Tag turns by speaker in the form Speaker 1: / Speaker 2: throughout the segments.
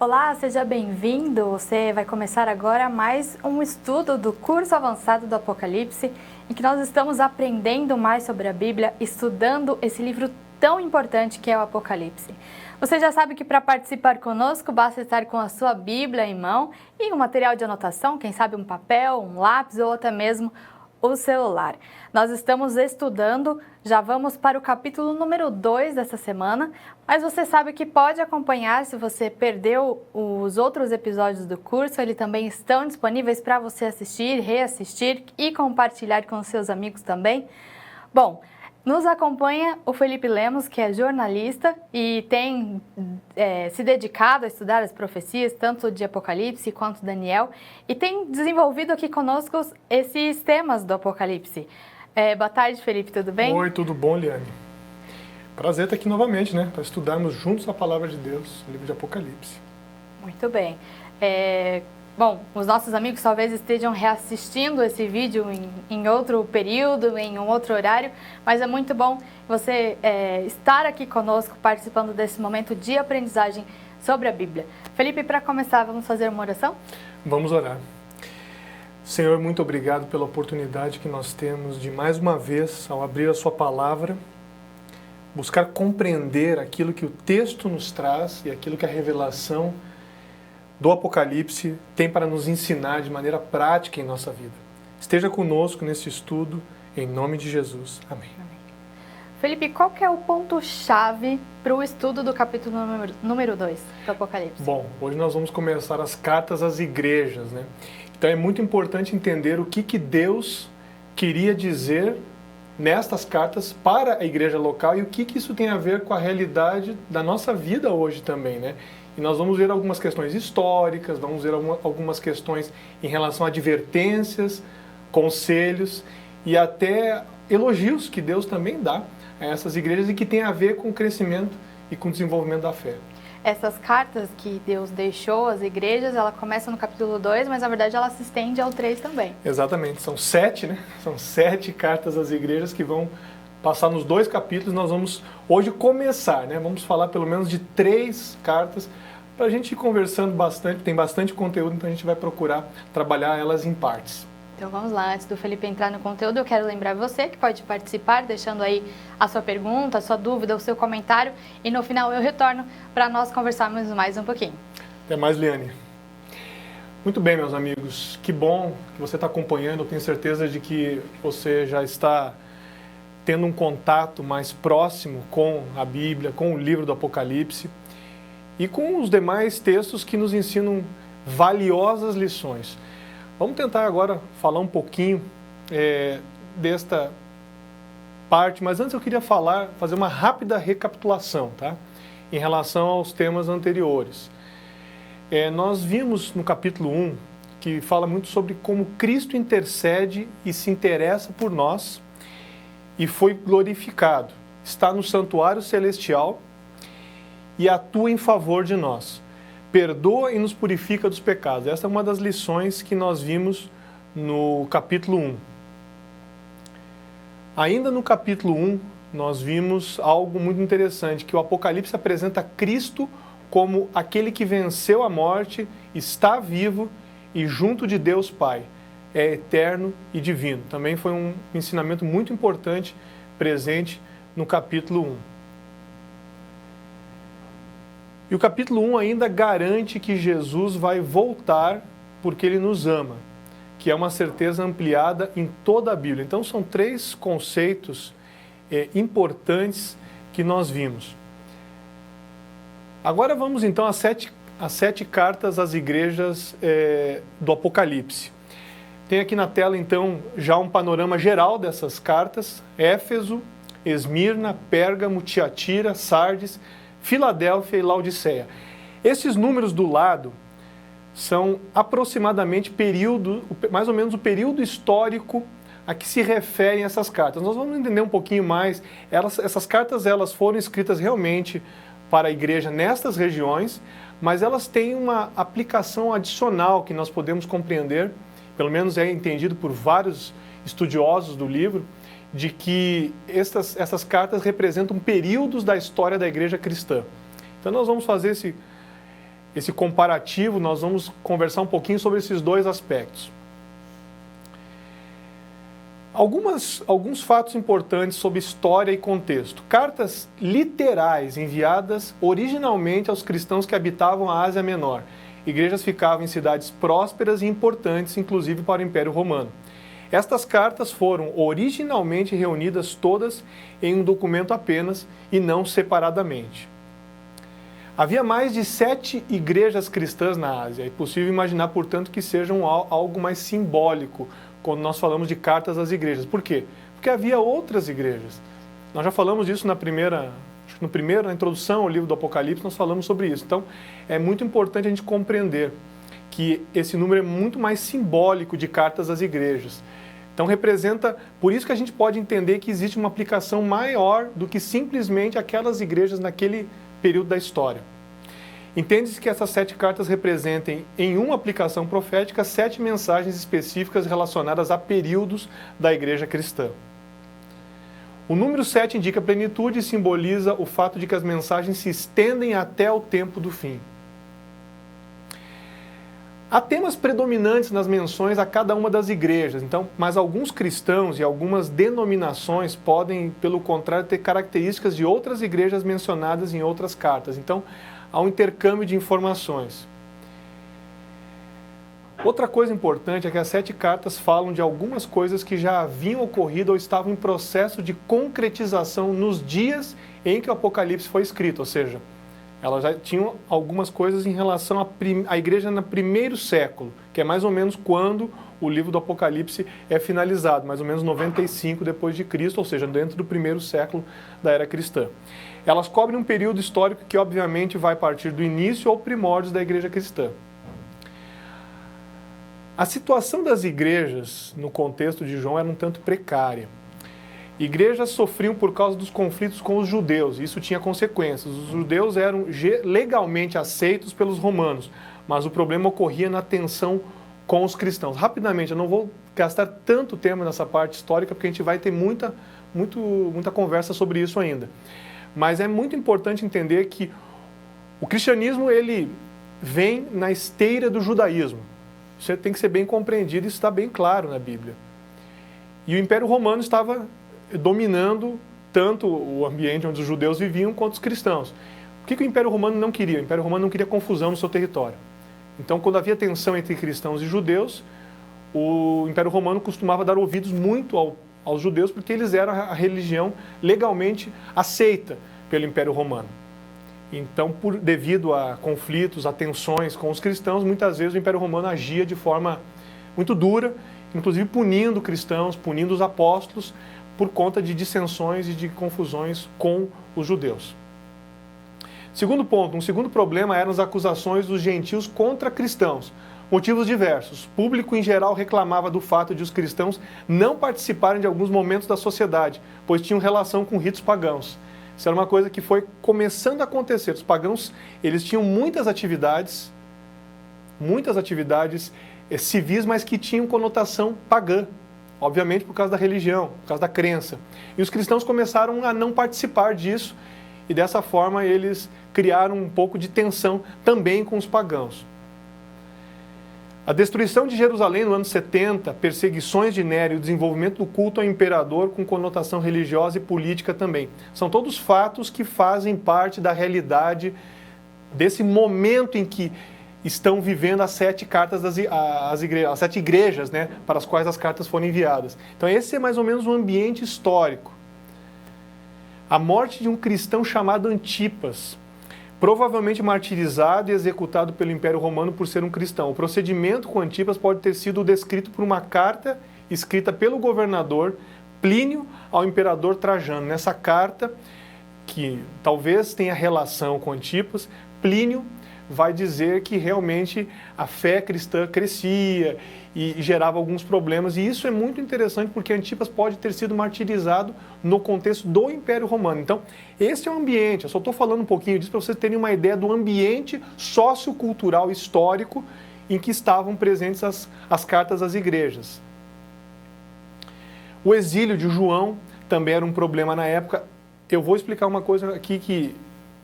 Speaker 1: Olá, seja bem-vindo! Você vai começar agora mais um estudo do curso avançado do Apocalipse, em que nós estamos aprendendo mais sobre a Bíblia, estudando esse livro tão importante que é o Apocalipse. Você já sabe que para participar conosco basta estar com a sua Bíblia em mão e um material de anotação, quem sabe um papel, um lápis ou até mesmo o celular. Nós estamos estudando, já vamos para o capítulo número 2 dessa semana, mas você sabe que pode acompanhar se você perdeu os outros episódios do curso, eles também estão disponíveis para você assistir, reassistir e compartilhar com os seus amigos também. Bom, nos acompanha o Felipe Lemos, que é jornalista e tem se dedicado a estudar as profecias, tanto de Apocalipse quanto Daniel, e tem desenvolvido aqui conosco esses temas do Apocalipse. Boa tarde, Felipe, tudo bem?
Speaker 2: Oi, tudo bom, Liane? Prazer estar aqui novamente, né? Para estudarmos juntos a Palavra de Deus, o livro de Apocalipse.
Speaker 1: Muito bem. Bom, os nossos amigos talvez estejam reassistindo esse vídeo em outro período, em um outro horário, mas é muito bom você estar aqui conosco, participando desse momento de aprendizagem sobre a Bíblia. Felipe, para começar, vamos fazer uma oração?
Speaker 2: Vamos orar. Senhor, muito obrigado pela oportunidade que nós temos de, mais uma vez, ao abrir a sua palavra, buscar compreender aquilo que o texto nos traz e aquilo que a revelação do Apocalipse tem para nos ensinar de maneira prática em nossa vida. Esteja conosco nesse estudo, em nome de Jesus. Amém.
Speaker 1: Felipe, qual que é o ponto-chave para o estudo do capítulo número 2 do Apocalipse?
Speaker 2: Bom, hoje nós vamos começar as cartas às igrejas, né? Então é muito importante entender o que Deus queria dizer nestas cartas para a igreja local e o que isso tem a ver com a realidade da nossa vida hoje também, né? E nós vamos ver algumas questões históricas, vamos ver algumas questões em relação a advertências, conselhos e até elogios que Deus também dá a essas igrejas e que tem a ver com o crescimento e com o desenvolvimento da fé.
Speaker 1: Essas cartas que Deus deixou às igrejas, ela começa no capítulo 2, mas na verdade ela se estende ao 3 também.
Speaker 2: Exatamente, são 7, né? São 7 cartas às igrejas que vão passar nos 2 capítulos. Nós vamos hoje começar, né? Vamos falar pelo menos de 3 cartas para a gente ir conversando bastante, tem bastante conteúdo, então a gente vai procurar trabalhar elas em partes.
Speaker 1: Então vamos lá, antes do Felipe entrar no conteúdo, eu quero lembrar você que pode participar, deixando aí a sua pergunta, a sua dúvida, o seu comentário, e no final eu retorno para nós conversarmos mais um pouquinho.
Speaker 2: Até mais, Liane. Muito bem, meus amigos, que bom que você está acompanhando, eu tenho certeza de que você já está tendo um contato mais próximo com a Bíblia, com o livro do Apocalipse e com os demais textos que nos ensinam valiosas lições. Vamos tentar agora falar um pouquinho desta parte, mas antes eu queria fazer uma rápida recapitulação, tá? Em relação aos temas anteriores. Nós vimos no capítulo 1 que fala muito sobre como Cristo intercede e se interessa por nós e foi glorificado. Está no santuário celestial e atua em favor de nós. Perdoa e nos purifica dos pecados. Essa é uma das lições que nós vimos no capítulo 1. Ainda no capítulo 1, nós vimos algo muito interessante, que o Apocalipse apresenta Cristo como aquele que venceu a morte, está vivo e junto de Deus Pai. É eterno e divino. Também foi um ensinamento muito importante presente no capítulo 1. E o capítulo 1 ainda garante que Jesus vai voltar porque Ele nos ama, que é uma certeza ampliada em toda a Bíblia. Então são 3 conceitos importantes que nós vimos. Agora vamos então às 7 cartas às igrejas do Apocalipse. Tem aqui na tela então já um panorama geral dessas cartas: Éfeso, Esmirna, Pérgamo, Tiatira, Sardes, Filadélfia e Laodiceia. Esses números do lado são aproximadamente mais ou menos o período histórico a que se referem essas cartas. Nós vamos entender um pouquinho mais. Essas cartas elas foram escritas realmente para a igreja nestas regiões, mas elas têm uma aplicação adicional que nós podemos compreender, pelo menos é entendido por vários estudiosos do livro, de que essas cartas representam períodos da história da igreja cristã. Então nós vamos fazer esse comparativo, nós vamos conversar um pouquinho sobre esses dois aspectos. Alguns fatos importantes sobre história e contexto. Cartas literais enviadas originalmente aos cristãos que habitavam a Ásia Menor. Igrejas ficavam em cidades prósperas e importantes, inclusive para o Império Romano. Estas cartas foram originalmente reunidas todas em um documento apenas e não separadamente. Havia mais de 7 igrejas cristãs na Ásia. É possível imaginar, portanto, que sejam algo mais simbólico quando nós falamos de cartas às igrejas. Por quê? Porque havia outras igrejas. Nós já falamos disso na introdução ao livro do Apocalipse, nós falamos sobre isso. Então, é muito importante a gente compreender que esse número é muito mais simbólico de cartas às igrejas. Então, representa, por isso que a gente pode entender que existe uma aplicação maior do que simplesmente aquelas igrejas naquele período da história. Entende-se que essas 7 cartas representem, em uma aplicação profética, 7 mensagens específicas relacionadas a períodos da igreja cristã. O número 7 indica plenitude e simboliza o fato de que as mensagens se estendem até o tempo do fim. Há temas predominantes nas menções a cada uma das igrejas, então, mas alguns cristãos e algumas denominações podem, pelo contrário, ter características de outras igrejas mencionadas em outras cartas. Então, há um intercâmbio de informações. Outra coisa importante é que as 7 cartas falam de algumas coisas que já haviam ocorrido ou estavam em processo de concretização nos dias em que o Apocalipse foi escrito, ou seja, elas já tinham algumas coisas em relação à igreja no primeiro século, que é mais ou menos quando o livro do Apocalipse é finalizado, mais ou menos 95 depois de Cristo, ou seja, dentro do primeiro século da era cristã. Elas cobrem um período histórico que obviamente vai partir do início ou primórdios da igreja cristã. A situação das igrejas no contexto de João era um tanto precária. Igrejas sofriam por causa dos conflitos com os judeus, e isso tinha consequências. Os judeus eram legalmente aceitos pelos romanos, mas o problema ocorria na tensão com os cristãos. Rapidamente, eu não vou gastar tanto tempo nessa parte histórica, porque a gente vai ter muita conversa sobre isso ainda. Mas é muito importante entender que o cristianismo ele vem na esteira do judaísmo. Isso tem que ser bem compreendido, isso está bem claro na Bíblia. E o Império Romano estava dominando tanto o ambiente onde os judeus viviam quanto os cristãos. O que o Império Romano não queria? O Império Romano não queria confusão no seu território. Então, quando havia tensão entre cristãos e judeus, o Império Romano costumava dar ouvidos muito aos judeus, porque eles eram a religião legalmente aceita pelo Império Romano. Então, devido a conflitos, a tensões com os cristãos, muitas vezes o Império Romano agia de forma muito dura, inclusive punindo cristãos, punindo os apóstolos, por conta de dissensões e de confusões com os judeus. Segundo ponto, um segundo problema eram as acusações dos gentios contra cristãos. Motivos diversos. O público em geral reclamava do fato de os cristãos não participarem de alguns momentos da sociedade, pois tinham relação com ritos pagãos. Isso era uma coisa que foi começando a acontecer. Os pagãos, eles tinham muitas atividades civis, mas que tinham conotação pagã. Obviamente por causa da religião, por causa da crença. E os cristãos começaram a não participar disso, e dessa forma eles criaram um pouco de tensão também com os pagãos. A destruição de Jerusalém no ano 70, perseguições de Nério e o desenvolvimento do culto ao imperador com conotação religiosa e política também. São todos fatos que fazem parte da realidade desse momento em que estão vivendo as 7 cartas as 7 igrejas, né, para as quais as cartas foram enviadas. Então esse é mais ou menos um ambiente histórico. A morte de um cristão chamado Antipas, provavelmente martirizado e executado pelo Império Romano por ser um cristão. O procedimento com Antipas pode ter sido descrito por uma carta escrita pelo governador Plínio ao imperador Trajano. Nessa carta, que talvez tenha relação com Antipas, Plínio vai dizer que realmente a fé cristã crescia e gerava alguns problemas. E isso é muito interessante porque Antipas pode ter sido martirizado no contexto do Império Romano. Então, esse é o ambiente. Eu só estou falando um pouquinho disso para vocês terem uma ideia do ambiente sociocultural histórico em que estavam presentes as cartas às igrejas. O exílio de João também era um problema na época. Eu vou explicar uma coisa aqui que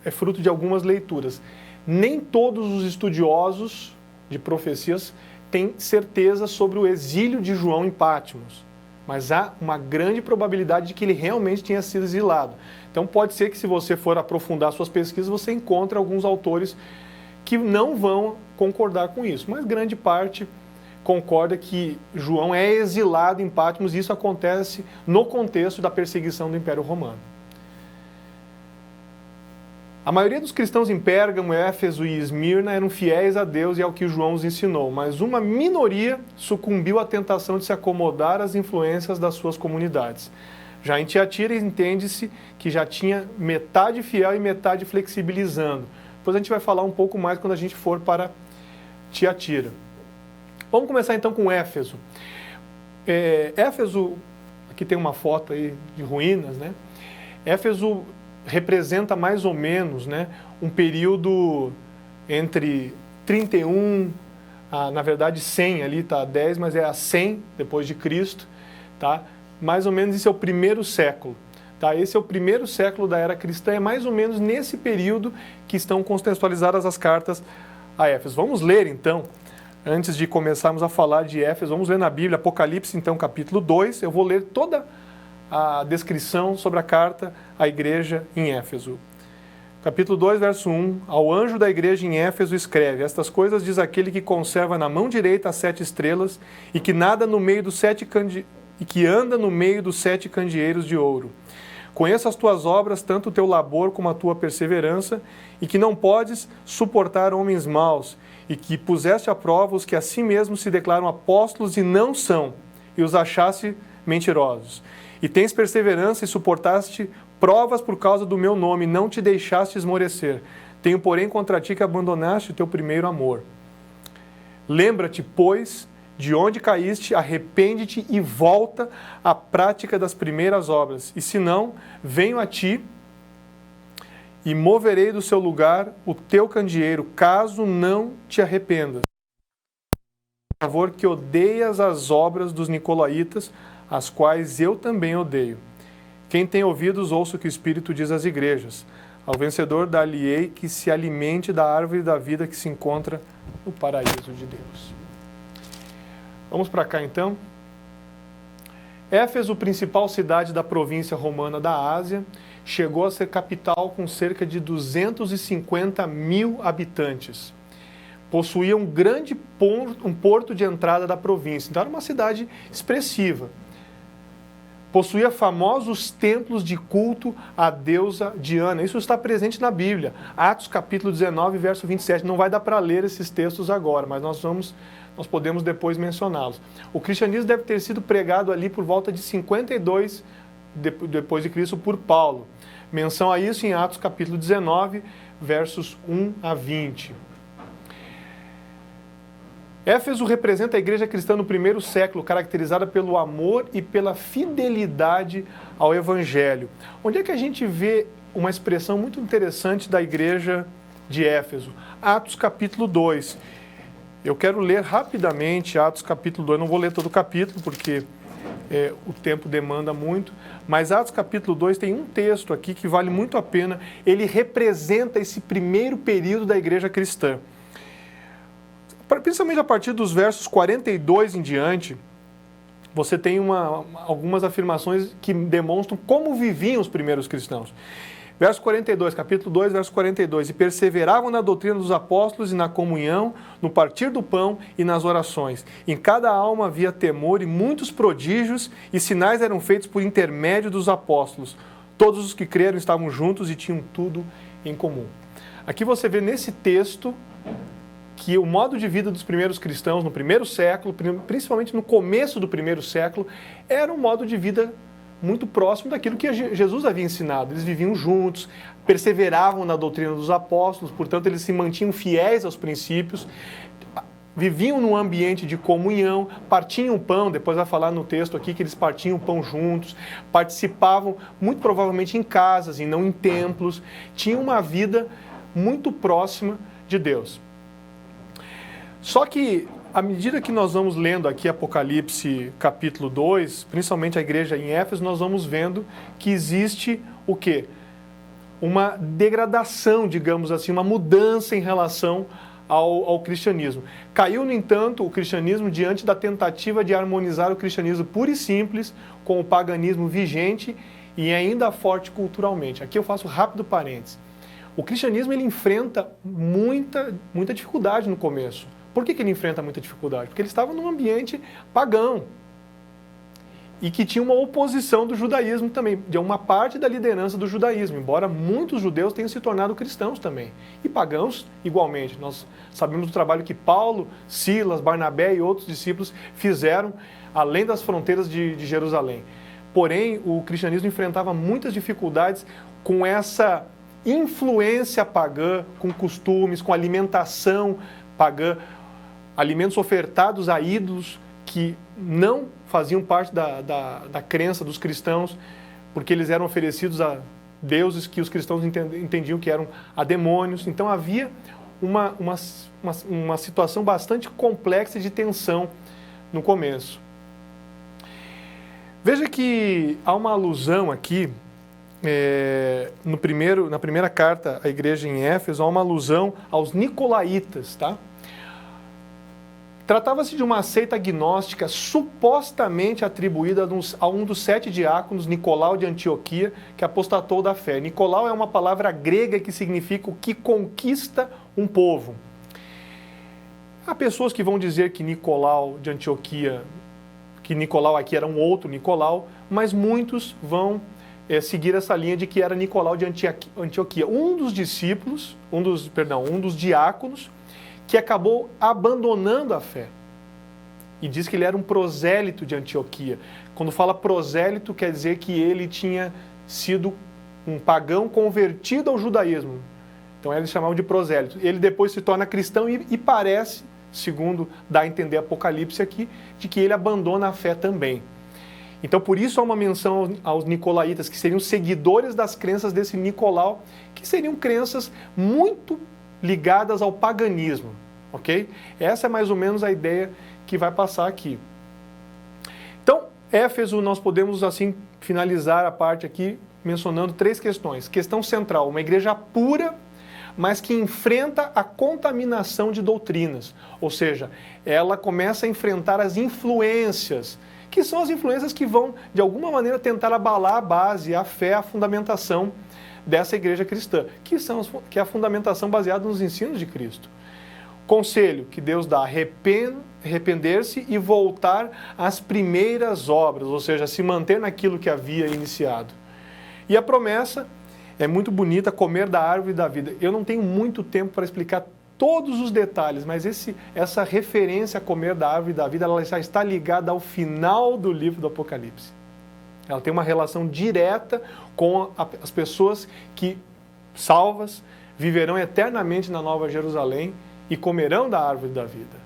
Speaker 2: é fruto de algumas leituras. Nem todos os estudiosos de profecias têm certeza sobre o exílio de João em Patmos, mas há uma grande probabilidade de que ele realmente tenha sido exilado. Então pode ser que, se você for aprofundar suas pesquisas, você encontre alguns autores que não vão concordar com isso, mas grande parte concorda que João é exilado em Patmos, e isso acontece no contexto da perseguição do Império Romano. A maioria dos cristãos em Pérgamo, Éfeso e Esmirna eram fiéis a Deus e ao que João os ensinou, mas uma minoria sucumbiu à tentação de se acomodar às influências das suas comunidades. Já em Tiatira, entende-se que já tinha metade fiel e metade flexibilizando. Depois a gente vai falar um pouco mais quando a gente for para Tiatira. Vamos começar então com Éfeso. Éfeso, aqui tem uma foto aí de ruínas, né? Éfeso representa mais ou menos, né, um período entre 31, na verdade 100, ali está 10, mas é a 100 depois de Cristo, tá? Mais ou menos esse é o primeiro século. Tá? Esse é o primeiro século da era cristã, é mais ou menos nesse período que estão contextualizadas as cartas a Éfeso. Vamos ler então, antes de começarmos a falar de Éfeso, vamos ler na Bíblia, Apocalipse, então, capítulo 2. Eu vou ler toda a descrição sobre a carta à igreja em Éfeso. Capítulo 2, verso 1. Ao anjo da igreja em Éfeso escreve: estas coisas diz aquele que conserva na mão direita as 7 estrelas e que anda no meio dos 7 candeeiros de ouro. Conheço as tuas obras, tanto o teu labor como a tua perseverança, e que não podes suportar homens maus, e que puseste à prova os que a si mesmos se declaram apóstolos e não são, e os achaste mentirosos. E tens perseverança e suportaste provas por causa do meu nome, não te deixaste esmorecer. Tenho, porém, contra ti que abandonaste o teu primeiro amor. Lembra-te, pois, de onde caíste, arrepende-te e volta à prática das primeiras obras. E se não, venho a ti e moverei do seu lugar o teu candeeiro, caso não te arrependas. Por favor, que odeias as obras dos nicolaítas, as quais eu também odeio. Quem tem ouvidos, ouça o que o Espírito diz às igrejas. Ao vencedor dar-lhe-ei que se alimente da árvore da vida que se encontra no paraíso de Deus. Vamos para cá então. Éfeso, principal cidade da província romana da Ásia, chegou a ser capital com cerca de 250 mil habitantes. Possuía um grande porto de entrada da província, então era uma cidade expressiva. Possuía famosos templos de culto à deusa Diana. Isso está presente na Bíblia. Atos capítulo 19, verso 27. Não vai dar para ler esses textos agora, mas nós podemos depois mencioná-los. O cristianismo deve ter sido pregado ali por volta de 52 depois de Cristo por Paulo. Menção a isso em Atos capítulo 19, versos 1 a 20. Éfeso representa a igreja cristã no primeiro século, caracterizada pelo amor e pela fidelidade ao Evangelho. Onde é que a gente vê uma expressão muito interessante da igreja de Éfeso? Atos capítulo 2. Eu quero ler rapidamente Atos capítulo 2, não vou ler todo o capítulo porque o tempo demanda muito, mas Atos capítulo 2 tem um texto aqui que vale muito a pena, ele representa esse primeiro período da igreja cristã. Principalmente a partir dos versos 42 em diante, você tem algumas afirmações que demonstram como viviam os primeiros cristãos. Verso 42, capítulo 2, verso 42. E perseveravam na doutrina dos apóstolos e na comunhão, no partir do pão e nas orações. Em cada alma havia temor e muitos prodígios e sinais eram feitos por intermédio dos apóstolos. Todos os que creram estavam juntos e tinham tudo em comum. Aqui você vê nesse texto que o modo de vida dos primeiros cristãos no primeiro século, principalmente no começo do primeiro século, era um modo de vida muito próximo daquilo que Jesus havia ensinado. Eles viviam juntos, perseveravam na doutrina dos apóstolos, portanto eles se mantinham fiéis aos princípios, viviam num ambiente de comunhão, partiam o pão, depois vai falar no texto aqui que eles partiam o pão juntos, participavam muito provavelmente em casas e não em templos, tinham uma vida muito próxima de Deus. Só que, à medida que nós vamos lendo aqui Apocalipse capítulo 2, principalmente a igreja em Éfeso, nós vamos vendo que existe o quê? uma degradação, digamos assim, uma mudança em relação ao cristianismo. Caiu, no entanto, o cristianismo diante da tentativa de harmonizar o cristianismo puro e simples com o paganismo vigente e ainda forte culturalmente. Aqui eu faço rápido parênteses. O cristianismo ele enfrenta muita dificuldade no começo. Por que ele enfrenta muita dificuldade? Porque ele estava num ambiente pagão e que tinha uma oposição do judaísmo também, de uma parte da liderança do judaísmo, embora muitos judeus tenham se tornado cristãos também, e pagãos igualmente. Nós sabemos do trabalho que Paulo, Silas, Barnabé e outros discípulos fizeram além das fronteiras de Jerusalém. Porém, o cristianismo enfrentava muitas dificuldades com essa influência pagã, com costumes, com alimentação pagã, alimentos ofertados a ídolos que não faziam parte da crença dos cristãos, porque eles eram oferecidos a deuses que os cristãos entendiam que eram a demônios. Então havia uma situação bastante complexa de tensão no começo. Veja que há uma alusão aqui, na primeira carta à igreja em Éfeso, há uma alusão aos nicolaítas, tá? Tratava-se de uma seita gnóstica supostamente atribuída a um dos 7 diáconos, Nicolau de Antioquia, que apostatou da fé. Nicolau é uma palavra grega que significa o que conquista um povo. Há pessoas que vão dizer que Nicolau de Antioquia, que Nicolau aqui era um outro Nicolau, mas muitos vão seguir essa linha de que era Nicolau de Antioquia, um dos discípulos, um dos diáconos, que acabou abandonando a fé. E diz que ele era um prosélito de Antioquia. Quando fala prosélito, quer dizer que ele tinha sido um pagão convertido ao judaísmo. Então eles chamavam de prosélito. Ele depois se torna cristão e parece, segundo dá a entender Apocalipse aqui, de que ele abandona a fé também. Então por isso há uma menção aos nicolaítas, que seriam seguidores das crenças desse Nicolau, que seriam crenças muito ligadas ao paganismo, ok? Essa é mais ou menos a ideia que vai passar aqui. Então, Éfeso, nós podemos assim finalizar a parte aqui mencionando 3 questões. Questão central, uma igreja pura, mas que enfrenta a contaminação de doutrinas, ou seja, ela começa a enfrentar as influências, que são as influências que vão, de alguma maneira, tentar abalar a base, a fé, a fundamentação dessa igreja cristã, que é a fundamentação baseada nos ensinos de Cristo. Conselho que Deus dá: arrepender-se e voltar às primeiras obras, ou seja, se manter naquilo que havia iniciado. E a promessa é muito bonita: comer da árvore da vida. Eu não tenho muito tempo para explicar todos os detalhes, mas essa referência a comer da árvore da vida, ela já está ligada ao final do livro do Apocalipse. Ela tem uma relação direta com as pessoas que, salvas, viverão eternamente na Nova Jerusalém e comerão da árvore da vida.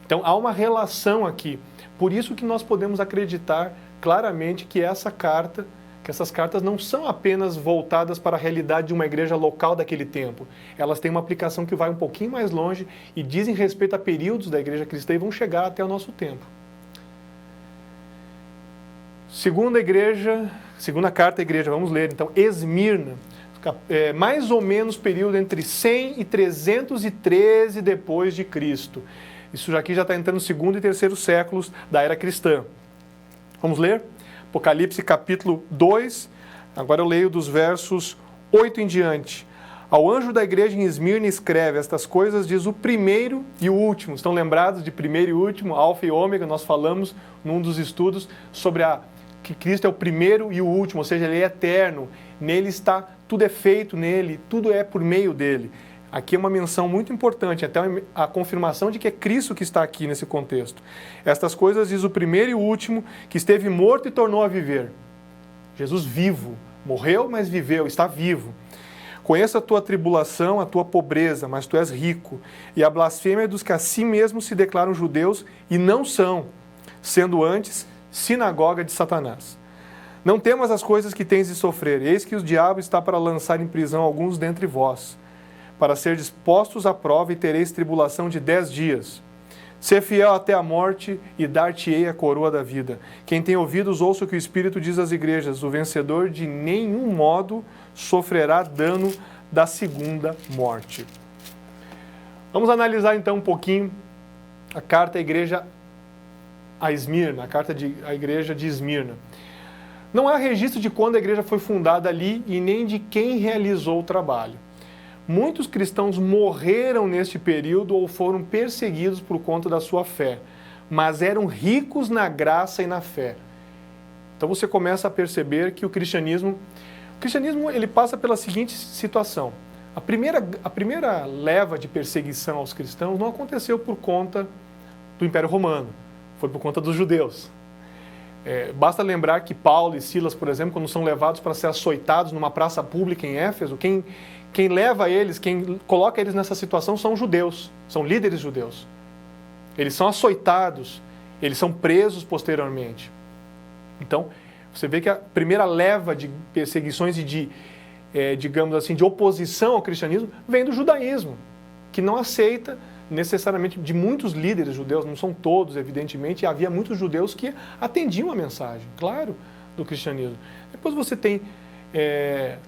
Speaker 2: Então há uma relação aqui. Por isso que nós podemos acreditar claramente que essas cartas não são apenas voltadas para a realidade de uma igreja local daquele tempo. Elas têm uma aplicação que vai um pouquinho mais longe e dizem respeito a períodos da igreja cristã e vão chegar até o nosso tempo. Segunda carta à igreja, vamos ler então, Esmirna, mais ou menos período entre 100 e 313 depois de Cristo. Isso aqui já está entrando no 2º e 3º séculos da era cristã. Vamos ler? Apocalipse capítulo 2, agora eu leio dos versos 8 em diante. Ao anjo da igreja em Esmirna escreve: estas coisas diz o primeiro e o último. Estão lembrados de primeiro e último, alfa e ômega? Nós falamos num dos estudos sobre que Cristo é o primeiro e o último, ou seja, Ele é eterno. Nele está, tudo é feito nele, tudo é por meio dele. Aqui é uma menção muito importante, até a confirmação de que é Cristo que está aqui nesse contexto. Estas coisas diz o primeiro e o último, que esteve morto e tornou a viver. Jesus vivo, morreu, mas viveu, está vivo. Conheço a tua tribulação, a tua pobreza, mas tu és rico, e a blasfêmia dos que a si mesmos se declaram judeus e não são, sendo antes sinagoga de Satanás. Não temas as coisas que tens de sofrer, eis que o diabo está para lançar em prisão alguns dentre vós, para ser postos à prova, e tereis tribulação de 10 dias. Ser fiel até a morte e dar-te-ei a coroa da vida. Quem tem ouvidos, ouça o que o Espírito diz às igrejas. O vencedor de nenhum modo sofrerá dano da segunda morte. Vamos analisar então um pouquinho a carta à igreja a Esmirna, a carta à igreja de Esmirna. Não há registro de quando a igreja foi fundada ali e nem de quem realizou o trabalho. Muitos cristãos morreram neste período ou foram perseguidos por conta da sua fé, mas eram ricos na graça e na fé. Então você começa a perceber que o cristianismo ele passa pela seguinte situação. A primeira leva de perseguição aos cristãos não aconteceu por conta do Império Romano, foi por conta dos judeus. Basta lembrar que Paulo e Silas, por exemplo, quando são levados para ser açoitados numa praça pública em Éfeso, quem leva eles, quem coloca eles nessa situação são judeus, são líderes judeus. Eles são açoitados, eles são presos posteriormente. Então, você vê que a primeira leva de perseguições e digamos assim, de oposição ao cristianismo vem do judaísmo, que não aceita necessariamente de muitos líderes judeus, não são todos, evidentemente, e havia muitos judeus que atendiam a mensagem, claro, do cristianismo. Depois você tem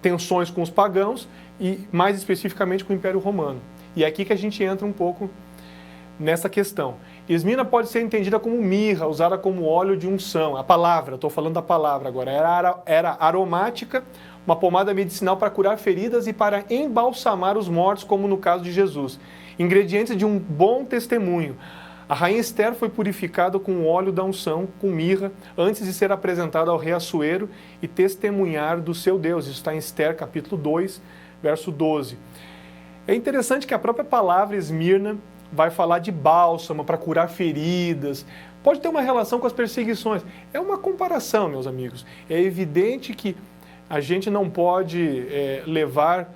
Speaker 2: tensões com os pagãos e, mais especificamente, com o Império Romano. E é aqui que a gente entra um pouco nessa questão. Esmirna pode ser entendida como mirra, usada como óleo de unção. A palavra, estou falando da palavra agora, era aromática, uma pomada medicinal para curar feridas e para embalsamar os mortos, como no caso de Jesus. Ingredientes de um bom testemunho. A rainha Esther foi purificada com o óleo da unção, com mirra, antes de ser apresentada ao rei Assuero e testemunhar do seu Deus. Isso está em Esther, capítulo 2, verso 12. É interessante que a própria palavra Esmirna vai falar de bálsamo para curar feridas. Pode ter uma relação com as perseguições. É uma comparação, meus amigos. É evidente que a gente não pode levar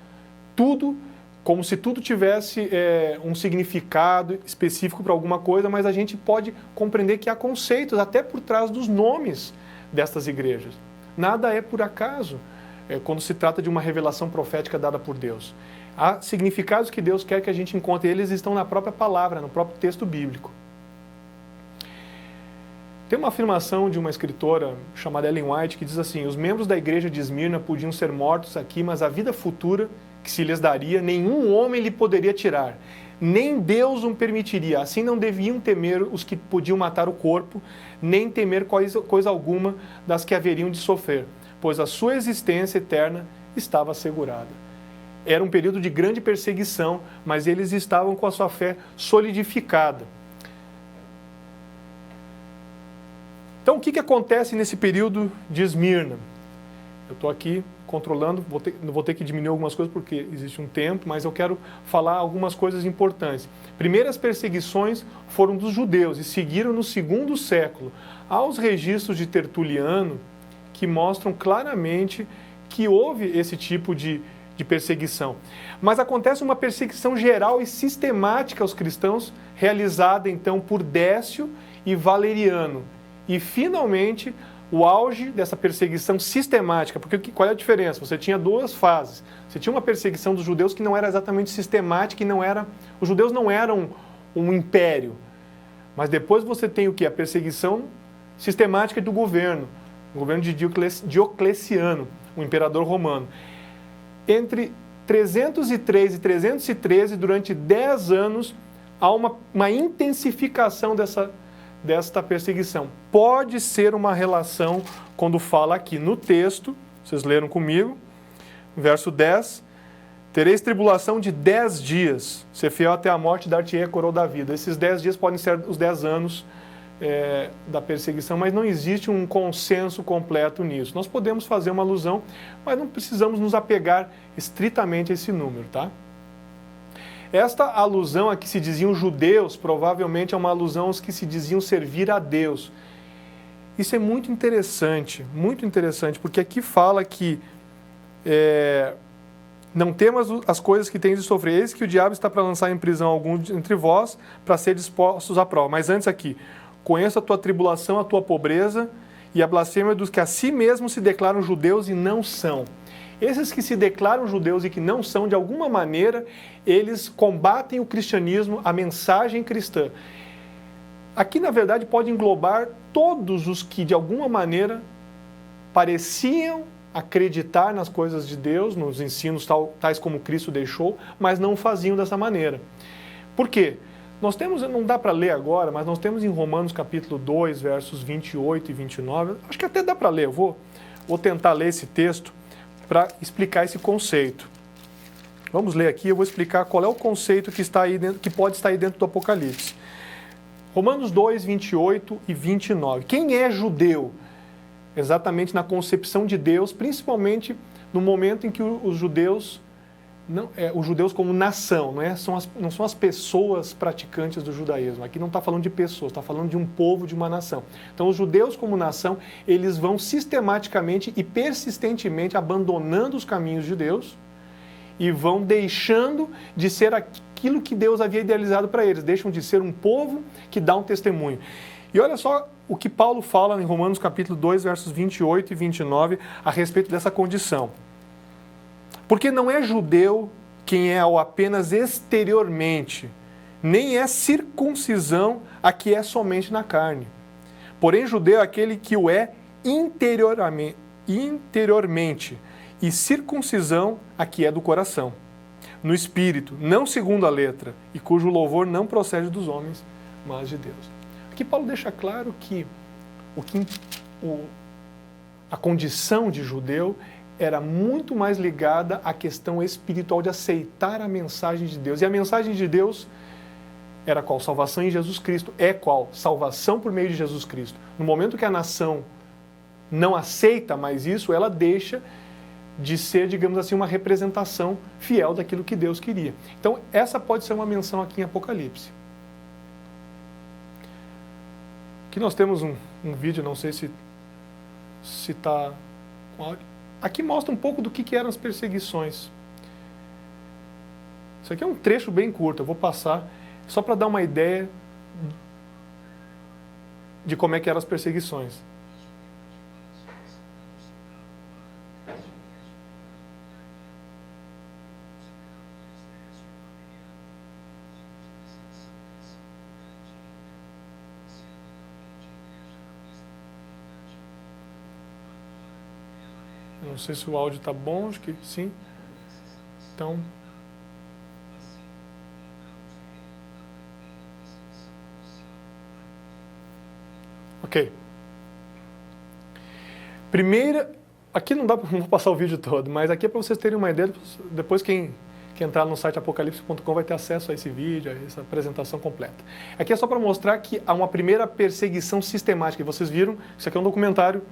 Speaker 2: tudo como se tudo tivesse um significado específico para alguma coisa, mas a gente pode compreender que há conceitos até por trás dos nomes destas igrejas. Nada é por acaso quando se trata de uma revelação profética dada por Deus. Há significados que Deus quer que a gente encontre, eles estão na própria palavra, no próprio texto bíblico. Tem uma afirmação de uma escritora chamada Ellen White que diz assim: os membros da igreja de Esmirna podiam ser mortos aqui, mas a vida futura que se lhes daria, nenhum homem lhe poderia tirar, nem Deus o permitiria. Assim não deviam temer os que podiam matar o corpo, nem temer coisa alguma das que haveriam de sofrer, pois a sua existência eterna estava assegurada. Era um período de grande perseguição, mas eles estavam com a sua fé solidificada. Então, o que acontece nesse período de Esmirna? Eu estou aqui controlando, vou ter que diminuir algumas coisas porque existe um tempo, mas eu quero falar algumas coisas importantes. Primeiras perseguições foram dos judeus e seguiram no segundo século. Há os registros de Tertuliano que mostram claramente que houve esse tipo de perseguição. Mas acontece uma perseguição geral e sistemática aos cristãos, realizada então por Décio e Valeriano. E finalmente o auge dessa perseguição sistemática, porque qual é a diferença? Você tinha duas fases. Você tinha uma perseguição dos judeus que não era exatamente sistemática e os judeus não eram um império. Mas depois você tem o quê? A perseguição sistemática do governo, o governo de Diocleciano, o imperador romano. Entre 303 e 313, durante 10 anos, há uma intensificação desta perseguição. Pode ser uma relação, quando fala aqui no texto, vocês leram comigo, verso 10, tereis tribulação de 10 dias, ser fiel até a morte, dar-te-ei a coroa da vida. Esses 10 dias podem ser os 10 anos da perseguição, mas não existe um consenso completo nisso. Nós podemos fazer uma alusão, mas não precisamos nos apegar estritamente a esse número, tá? Esta alusão a que se diziam judeus, provavelmente é uma alusão aos que se diziam servir a Deus. Isso é muito interessante, porque aqui fala que não temas as coisas que tens de sofrer, eis que o diabo está para lançar em prisão algum entre vós, para ser dispostos à prova. Mas antes aqui, conheça a tua tribulação, a tua pobreza e a blasfêmia dos que a si mesmos se declaram judeus e não são. Esses que se declaram judeus e que não são, de alguma maneira, eles combatem o cristianismo, a mensagem cristã. Aqui, na verdade, pode englobar todos os que, de alguma maneira, pareciam acreditar nas coisas de Deus, nos ensinos tais como Cristo deixou, mas não faziam dessa maneira. Por quê? Nós temos, não dá para ler agora, mas nós temos em Romanos capítulo 2, versos 28 e 29, acho que até dá para ler, eu vou tentar ler esse texto para explicar esse conceito. Vamos ler aqui, eu vou explicar qual é o conceito que está aí dentro, que pode estar aí dentro do Apocalipse. Romanos 2, 28 e 29. Quem é judeu? Exatamente na concepção de Deus, principalmente no momento em que os judeus, os judeus como nação, não são as pessoas praticantes do judaísmo. Aqui não está falando de pessoas, está falando de um povo, de uma nação. Então, os judeus como nação, eles vão sistematicamente e persistentemente abandonando os caminhos de Deus e vão deixando de ser aquilo que Deus havia idealizado para eles. Deixam de ser um povo que dá um testemunho. E olha só o que Paulo fala em Romanos capítulo 2, versos 28 e 29, a respeito dessa condição. Porque não é judeu quem é o apenas exteriormente, nem é circuncisão a que é somente na carne. Porém, judeu é aquele que o é interiormente, e circuncisão a que é do coração, no espírito, não segundo a letra, e cujo louvor não procede dos homens, mas de Deus. Aqui Paulo deixa claro que a condição de judeu era muito mais ligada à questão espiritual de aceitar a mensagem de Deus. E a mensagem de Deus era qual? Salvação em Jesus Cristo. É qual? Salvação por meio de Jesus Cristo. No momento que a nação não aceita mais isso, ela deixa de ser, digamos assim, uma representação fiel daquilo que Deus queria. Então, essa pode ser uma menção aqui em Apocalipse. Aqui nós temos um vídeo, não sei se está com áudio. Aqui mostra um pouco do que eram as perseguições. Isso aqui é um trecho bem curto, eu vou passar só para dar uma ideia de como é que eram as perseguições. Não sei se o áudio está bom, acho que sim. Então... Ok. Primeira... Aqui não dá para não vou passar o vídeo todo, mas aqui é para vocês terem uma ideia. Depois quem entrar no site apocalipse.com vai ter acesso a esse vídeo, a essa apresentação completa. Aqui é só para mostrar que há uma primeira perseguição sistemática. E vocês viram, isso aqui é um documentário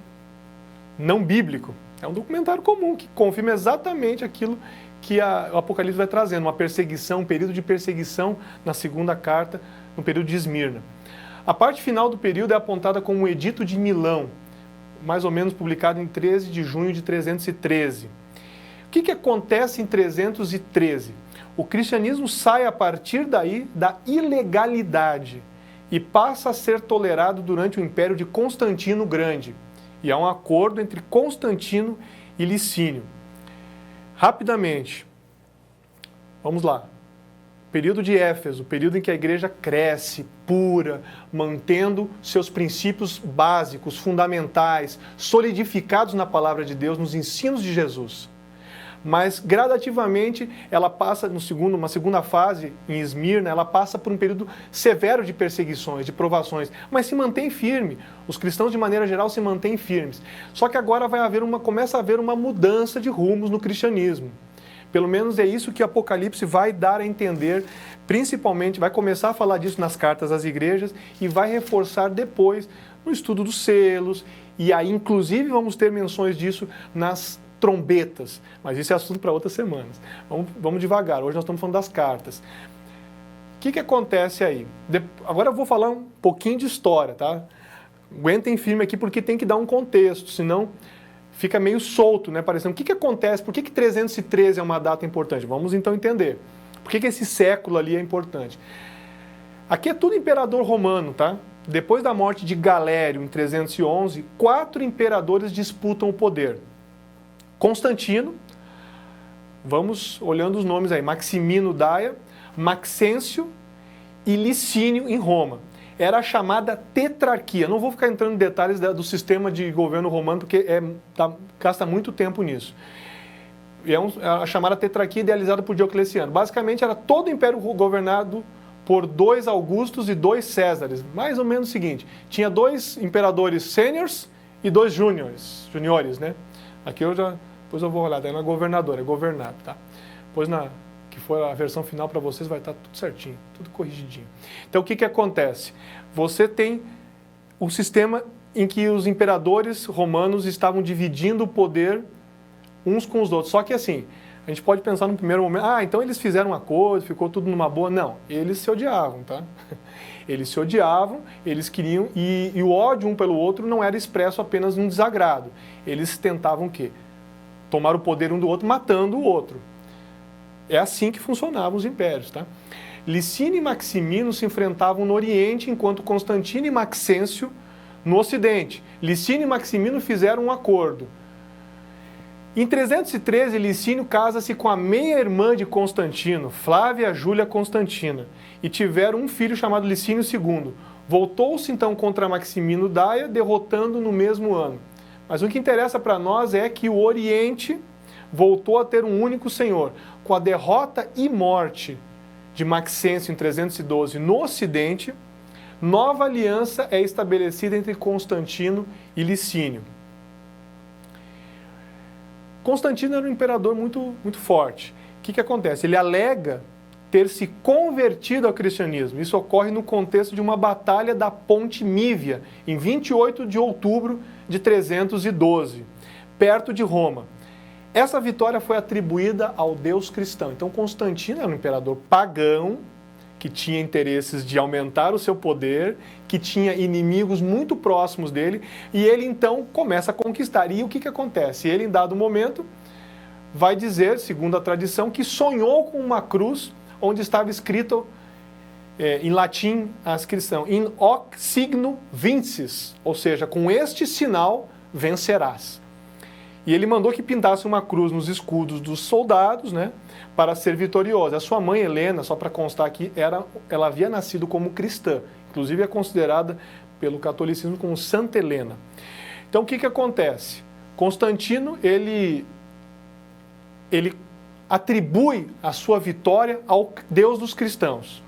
Speaker 2: não bíblico. É um documentário comum que confirma exatamente aquilo que o Apocalipse vai trazendo, uma perseguição, um período de perseguição na segunda carta, no período de Esmirna. A parte final do período é apontada como o Edito de Milão, mais ou menos publicado em 13 de junho de 313. O que acontece em 313? O cristianismo sai a partir daí da ilegalidade e passa a ser tolerado durante o império de Constantino Grande. E há um acordo entre Constantino e Licínio. Rapidamente, vamos lá. Período de Éfeso, período em que a igreja cresce, pura, mantendo seus princípios básicos, fundamentais, solidificados na palavra de Deus, nos ensinos de Jesus. Mas, gradativamente, ela passa, uma segunda fase, em Esmirna, ela passa por um período severo de perseguições, de provações, mas se mantém firme. Os cristãos, de maneira geral, se mantêm firmes. Só que agora começa a haver uma mudança de rumos no cristianismo. Pelo menos é isso que Apocalipse vai dar a entender, principalmente, vai começar a falar disso nas cartas às igrejas e vai reforçar depois no estudo dos selos, e aí, inclusive, vamos ter menções disso nas trombetas, mas isso é assunto para outras semanas. Vamos devagar, hoje nós estamos falando das cartas. O que acontece aí? Agora eu vou falar um pouquinho de história, tá? Aguentem firme aqui porque tem que dar um contexto, senão fica meio solto, né? Parecendo, o que acontece? Por que 313 é uma data importante? Vamos então entender. Por que esse século ali é importante? Aqui é tudo imperador romano, tá? Depois da morte de Galério, em 311, 4 imperadores disputam o poder. Constantino, vamos olhando os nomes aí, Maximino Daia, Maxêncio e Licínio em Roma. era a chamada tetrarquia. Não vou ficar entrando em detalhes do sistema de governo romano, porque gasta muito tempo nisso. É a chamada tetrarquia idealizada por Diocleciano. Basicamente, era todo o império governado por 2 Augustos e 2 Césares. Mais ou menos o seguinte, tinha 2 imperadores sêniores e 2 juniores, né? Aqui depois eu vou olhar, daí não é governador, é governado, tá? Depois que for a versão final para vocês vai estar tudo certinho, tudo corrigidinho. Então o que acontece? Você tem um sistema em que os imperadores romanos estavam dividindo o poder uns com os outros. Só que assim, a gente pode pensar no primeiro momento, então eles fizeram um acordo, ficou tudo numa boa. Não, eles se odiavam, tá? Eles se odiavam, eles queriam, e o ódio um pelo outro não era expresso apenas num desagrado. Eles tentavam o quê? Tomar o poder um do outro, matando o outro. É assim que funcionavam os impérios, tá? Licínio e Maximino se enfrentavam no Oriente, enquanto Constantino e Maxêncio no Ocidente. Licínio e Maximino fizeram um acordo. Em 313, Licínio casa-se com a meia-irmã de Constantino, Flávia Júlia Constantina, e tiveram um filho chamado Licínio II. Voltou-se então contra Maximino Daia, derrotando no mesmo ano. Mas o que interessa para nós é que o Oriente voltou a ter um único senhor. Com a derrota e morte de Maxêncio em 312 no Ocidente, nova aliança é estabelecida entre Constantino e Licínio. Constantino era um imperador muito forte. O que acontece? Ele alega ter se convertido ao cristianismo. Isso ocorre no contexto de uma batalha da Ponte Mívia, em 28 de outubro de 312, perto de Roma. Essa vitória foi atribuída ao Deus cristão. Então Constantino era um imperador pagão, que tinha interesses de aumentar o seu poder, que tinha inimigos muito próximos dele, e ele então começa a conquistar. E o que acontece? Ele, em dado momento, vai dizer, segundo a tradição, que sonhou com uma cruz onde estava escrito em latim a inscrição in hoc signo vinces, ou seja, com este sinal vencerás. E ele mandou que pintasse uma cruz nos escudos dos soldados, né, para ser vitoriosa. A sua mãe, Helena, só para constar aqui, ela havia nascido como cristã. Inclusive é considerada pelo catolicismo como Santa Helena. Então o que acontece? Constantino, ele atribui a sua vitória ao Deus dos cristãos.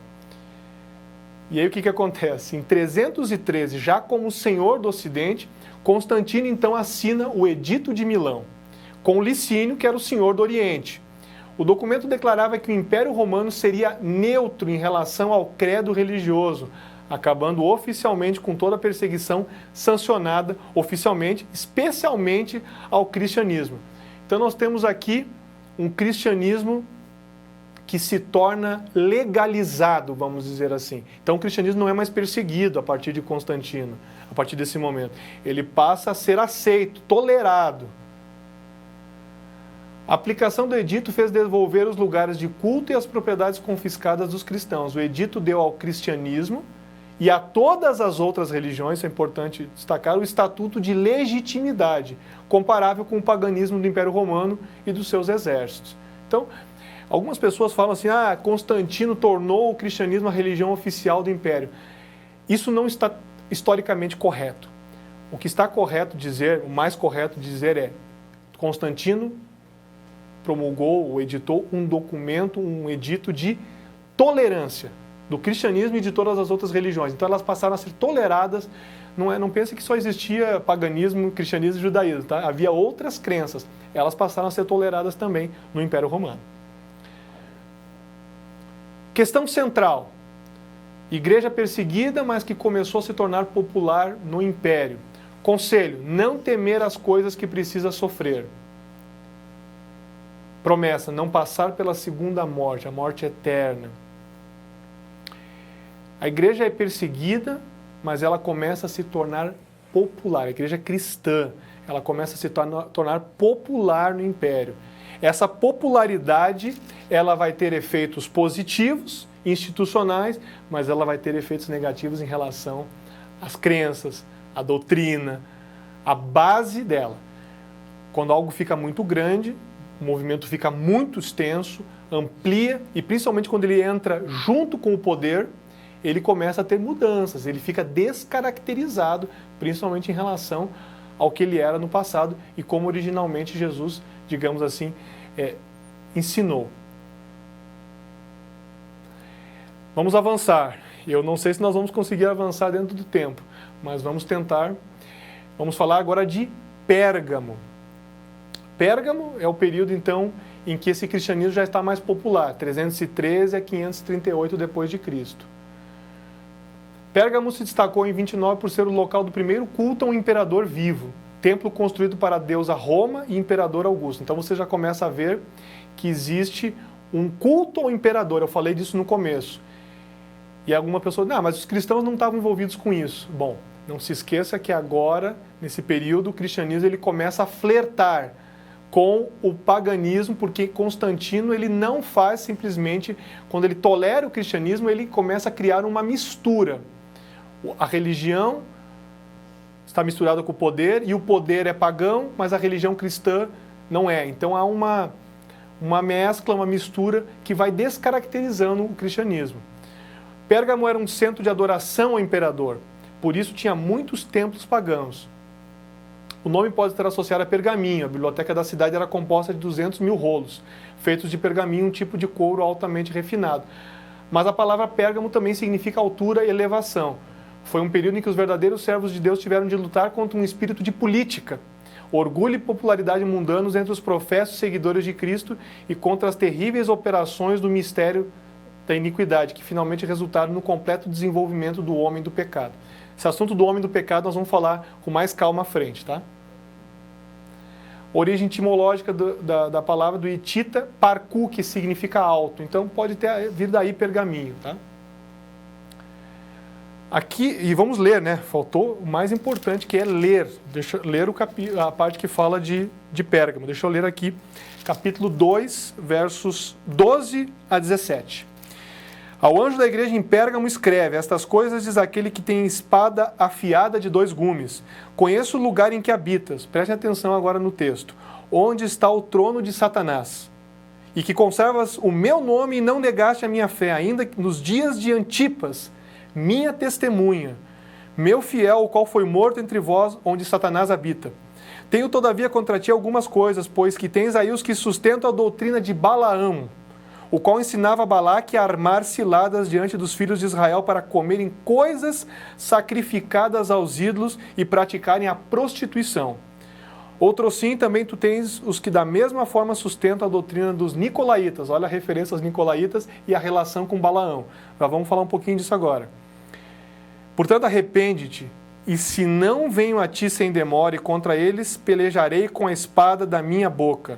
Speaker 2: E aí o que acontece? Em 313, já como senhor do Ocidente, Constantino então assina o Edito de Milão, com Licínio, que era o senhor do Oriente. O documento declarava que o Império Romano seria neutro em relação ao credo religioso, acabando oficialmente com toda a perseguição sancionada oficialmente, especialmente ao cristianismo. Então nós temos aqui um cristianismo que se torna legalizado, vamos dizer assim. Então o cristianismo não é mais perseguido a partir de Constantino, a partir desse momento. Ele passa a ser aceito, tolerado. A aplicação do edito fez devolver os lugares de culto e as propriedades confiscadas dos cristãos. O edito deu ao cristianismo e a todas as outras religiões, é importante destacar, o estatuto de legitimidade, comparável com o paganismo do Império Romano e dos seus exércitos. Então, algumas pessoas falam assim, Constantino tornou o cristianismo a religião oficial do Império. Isso não está historicamente correto. O que está correto dizer, o mais correto dizer é, Constantino promulgou ou editou um documento, um edito de tolerância do cristianismo e de todas as outras religiões. Então elas passaram a ser toleradas. Não pense que só existia paganismo, cristianismo e judaísmo, tá? Havia outras crenças. Elas passaram a ser toleradas também no Império Romano. Questão central. Igreja perseguida, mas que começou a se tornar popular no Império. Conselho, não temer as coisas que precisa sofrer. Promessa, não passar pela segunda morte, a morte eterna. A igreja é perseguida, mas ela começa a se tornar popular. A igreja cristã, ela começa a se tornar popular no Império. Essa popularidade, ela vai ter efeitos positivos, institucionais, mas ela vai ter efeitos negativos em relação às crenças, à doutrina, à base dela. Quando algo fica muito grande, o movimento fica muito extenso, amplia, e principalmente quando ele entra junto com o poder, ele começa a ter mudanças, ele fica descaracterizado, principalmente em relação ao que ele era no passado e como originalmente Jesus, digamos assim, ensinou. Vamos avançar. Eu não sei se nós vamos conseguir avançar dentro do tempo, mas vamos tentar. Vamos falar agora de Pérgamo. Pérgamo é o período, então, em que esse cristianismo já está mais popular, 313 a 538 depois de Cristo. Pérgamo se destacou em 29 por ser o local do primeiro culto a um imperador vivo, templo construído para a deusa Roma e imperador Augusto. Então você já começa a ver que existe um culto ao imperador, eu falei disso no começo. E alguma pessoa, não, mas os cristãos não estavam envolvidos com isso. Bom, não se esqueça que agora, nesse período, o cristianismo ele começa a flertar com o paganismo, porque Constantino ele não faz simplesmente, quando ele tolera o cristianismo, ele começa a criar uma mistura. A religião está misturada com o poder, e o poder é pagão, mas a religião cristã não é. Então há uma mescla, uma mistura que vai descaracterizando o cristianismo. Pérgamo era um centro de adoração ao imperador, por isso tinha muitos templos pagãos. O nome pode estar associado a pergaminho. A biblioteca da cidade era composta de 200 mil rolos, feitos de pergaminho, um tipo de couro altamente refinado. Mas a palavra Pérgamo também significa altura e elevação. Foi um período em que os verdadeiros servos de Deus tiveram de lutar contra um espírito de política, orgulho e popularidade mundanos entre os professos seguidores de Cristo e contra as terríveis operações do mistério da iniquidade, que finalmente resultaram no completo desenvolvimento do homem do pecado. Esse assunto do homem do pecado nós vamos falar com mais calma à frente, tá? Origem etimológica da palavra do hitita, parku, que significa alto. Então pode ter vir daí pergaminho, tá? Aqui, e vamos ler, né? Faltou o mais importante, que é ler. Deixa eu ler a parte que fala de Pérgamo. Deixa eu ler aqui, capítulo 2, versos 12 a 17. Ao anjo da igreja em Pérgamo escreve: estas coisas diz aquele que tem espada afiada de 2 gumes. Conheço o lugar em que habitas, preste atenção agora no texto, onde está o trono de Satanás, e que conservas o meu nome e não negaste a minha fé, ainda nos dias de Antipas, minha testemunha, meu fiel, o qual foi morto entre vós, onde Satanás habita. Tenho todavia contra ti algumas coisas, pois que tens aí os que sustentam a doutrina de Balaão, o qual ensinava a Balaque a armar ciladas diante dos filhos de Israel para comerem coisas sacrificadas aos ídolos e praticarem a prostituição. Outro sim, também tu tens os que da mesma forma sustentam a doutrina dos Nicolaítas. Olha a referência aos Nicolaítas e a relação com Balaão. Já vamos falar um pouquinho disso agora. Portanto, arrepende-te, e se não venho a ti sem demora, e contra eles pelejarei com a espada da minha boca.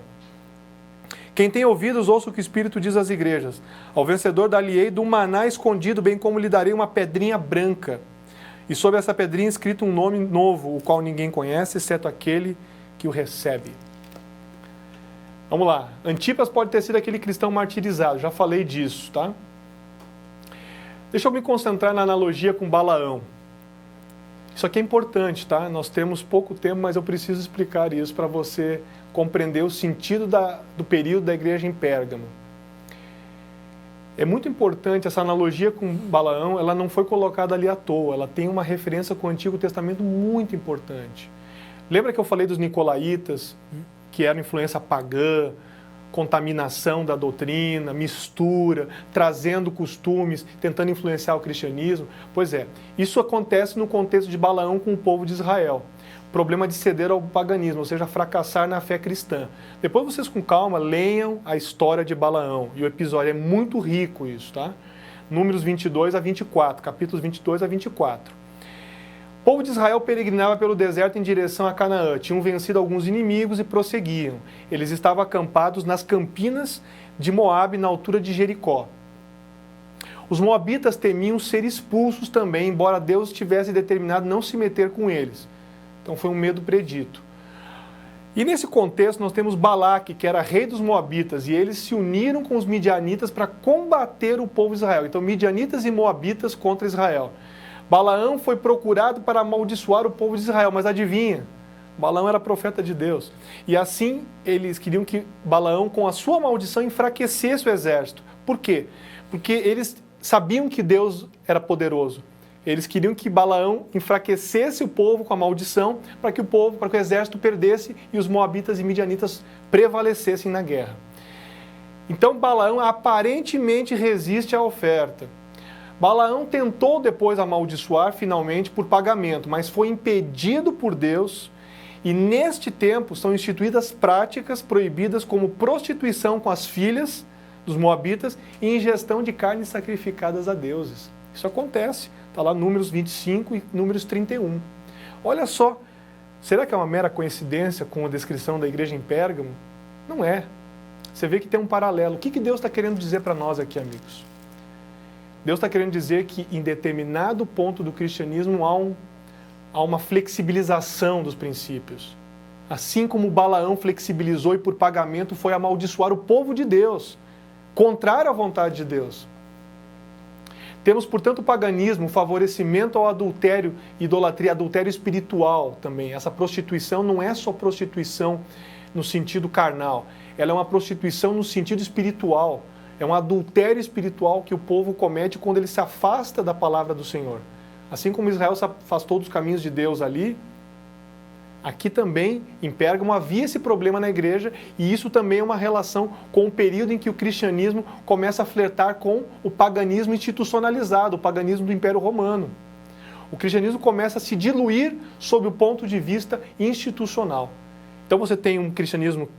Speaker 2: Quem tem ouvidos, ouça o que o Espírito diz às igrejas. Ao vencedor dar-lhe-ei do maná escondido, bem como lhe darei uma pedrinha branca. E sobre essa pedrinha escrito um nome novo, o qual ninguém conhece, exceto aquele que o recebe. Vamos lá. Antipas pode ter sido aquele cristão martirizado, já falei disso, tá? Deixa eu me concentrar na analogia com Balaão. Isso aqui é importante, tá? Nós temos pouco tempo, mas eu preciso explicar isso para você compreender o sentido do período da igreja em Pérgamo. É muito importante, essa analogia com Balaão, ela não foi colocada ali à toa, ela tem uma referência com o Antigo Testamento muito importante. Lembra que eu falei dos Nicolaítas, que eram influência pagã, contaminação da doutrina, mistura, trazendo costumes, tentando influenciar o cristianismo? Pois é, isso acontece no contexto de Balaão com o povo de Israel. Problema de ceder ao paganismo, ou seja, fracassar na fé cristã. Depois vocês com calma leiam a história de Balaão, e o episódio é muito rico isso, tá? Números 22 a 24, capítulos 22 a 24. O povo de Israel peregrinava pelo deserto em direção a Canaã, tinham vencido alguns inimigos e prosseguiam. Eles estavam acampados nas campinas de Moabe, na altura de Jericó. Os moabitas temiam ser expulsos também, embora Deus tivesse determinado não se meter com eles. Então foi um medo predito. E nesse contexto nós temos Balaque, que era rei dos moabitas, e eles se uniram com os midianitas para combater o povo de Israel. Então midianitas e moabitas contra Israel. Balaão foi procurado para amaldiçoar o povo de Israel, mas adivinha? Balaão era profeta de Deus. E assim eles queriam que Balaão, com a sua maldição, enfraquecesse o exército. Por quê? Porque eles sabiam que Deus era poderoso. Eles queriam que Balaão enfraquecesse o povo com a maldição para que o exército perdesse e os moabitas e midianitas prevalecessem na guerra. Então Balaão aparentemente resiste à oferta. Balaão tentou depois amaldiçoar finalmente por pagamento, mas foi impedido por Deus, e neste tempo são instituídas práticas proibidas como prostituição com as filhas dos moabitas e ingestão de carnes sacrificadas a deuses. Isso acontece, está lá Números 25 e Números 31. Olha só, será que é uma mera coincidência com a descrição da igreja em Pérgamo? Não é. Você vê que tem um paralelo. O que Deus está querendo dizer para nós aqui, amigos? Deus está querendo dizer que em determinado ponto do cristianismo há uma flexibilização dos princípios. Assim como Balaão flexibilizou e por pagamento foi amaldiçoar o povo de Deus, contrário à vontade de Deus. Temos, portanto, o paganismo, o favorecimento ao adultério, idolatria, adultério espiritual também. Essa prostituição não é só prostituição no sentido carnal, ela é uma prostituição no sentido espiritual. É um adultério espiritual que o povo comete quando ele se afasta da palavra do Senhor. Assim como Israel se afastou dos caminhos de Deus ali, aqui também, em Pérgamo, havia esse problema na igreja, e isso também é uma relação com o período em que o cristianismo começa a flertar com o paganismo institucionalizado, o paganismo do Império Romano. O cristianismo começa a se diluir sob o ponto de vista institucional. Então você tem um cristianismo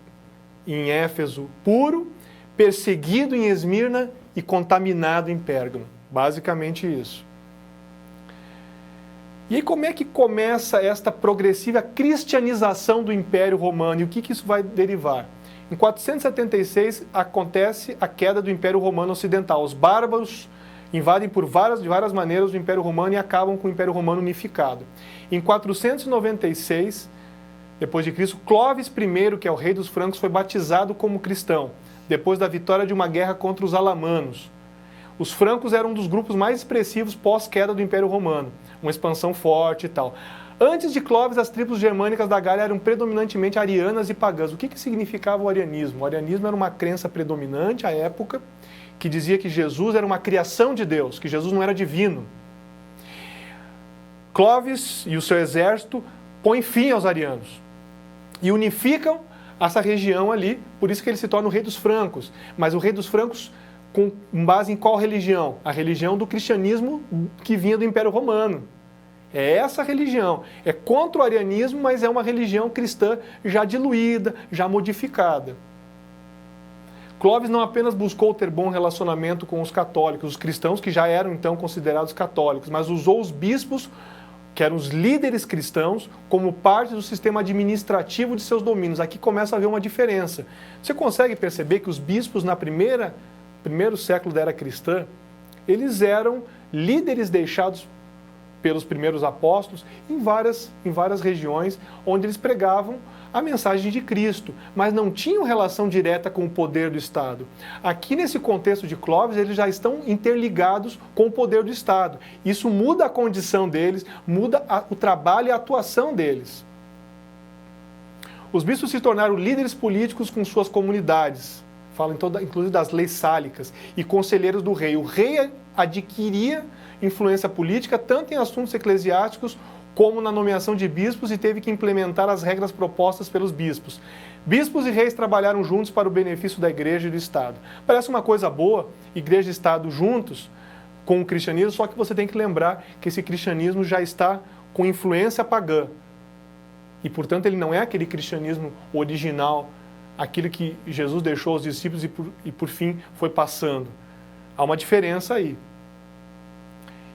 Speaker 2: em Éfeso puro, perseguido em Esmirna e contaminado em Pérgamo. Basicamente isso. E aí como é que começa esta progressiva cristianização do Império Romano? E o que isso vai derivar? Em 476 acontece a queda do Império Romano Ocidental. Os bárbaros invadem de várias maneiras o Império Romano e acabam com o Império Romano unificado. Em 496, depois de Cristo, Clovis I, que é o rei dos francos, foi batizado como cristão, depois da vitória de uma guerra contra os alamanos. Os francos eram um dos grupos mais expressivos pós-queda do Império Romano, uma expansão forte e tal. Antes de Clovis, as tribos germânicas da Gália eram predominantemente arianas e pagãs. O que significava o arianismo? O arianismo era uma crença predominante à época, que dizia que Jesus era uma criação de Deus, que Jesus não era divino. Clovis e o seu exército põem fim aos arianos e unificam essa região ali, por isso que ele se torna o rei dos francos. Mas o rei dos francos com base em qual religião? A religião do cristianismo que vinha do Império Romano. É essa religião. É contra o arianismo, mas é uma religião cristã já diluída, já modificada. Clovis não apenas buscou ter bom relacionamento com os católicos, os cristãos que já eram então considerados católicos, mas usou os bispos, que eram os líderes cristãos, como parte do sistema administrativo de seus domínios. Aqui começa a haver uma diferença. Você consegue perceber que os bispos na primeiro século da era cristã, eles eram líderes deixados pelos primeiros apóstolos em várias regiões onde eles pregavam a mensagem de Cristo, mas não tinham relação direta com o poder do Estado. Aqui nesse contexto de Clovis, eles já estão interligados com o poder do Estado. Isso muda a condição deles, muda o trabalho e a atuação deles. Os bispos se tornaram líderes políticos com suas comunidades, falam inclusive das leis sálicas, e conselheiros do rei. O rei adquiria influência política tanto em assuntos eclesiásticos como na nomeação de bispos, e teve que implementar as regras propostas pelos bispos. Bispos e reis trabalharam juntos para o benefício da igreja e do Estado. Parece uma coisa boa, igreja e Estado juntos com o cristianismo, só que você tem que lembrar que esse cristianismo já está com influência pagã. E, portanto, ele não é aquele cristianismo original, aquilo que Jesus deixou aos discípulos e por fim foi passando. Há uma diferença aí.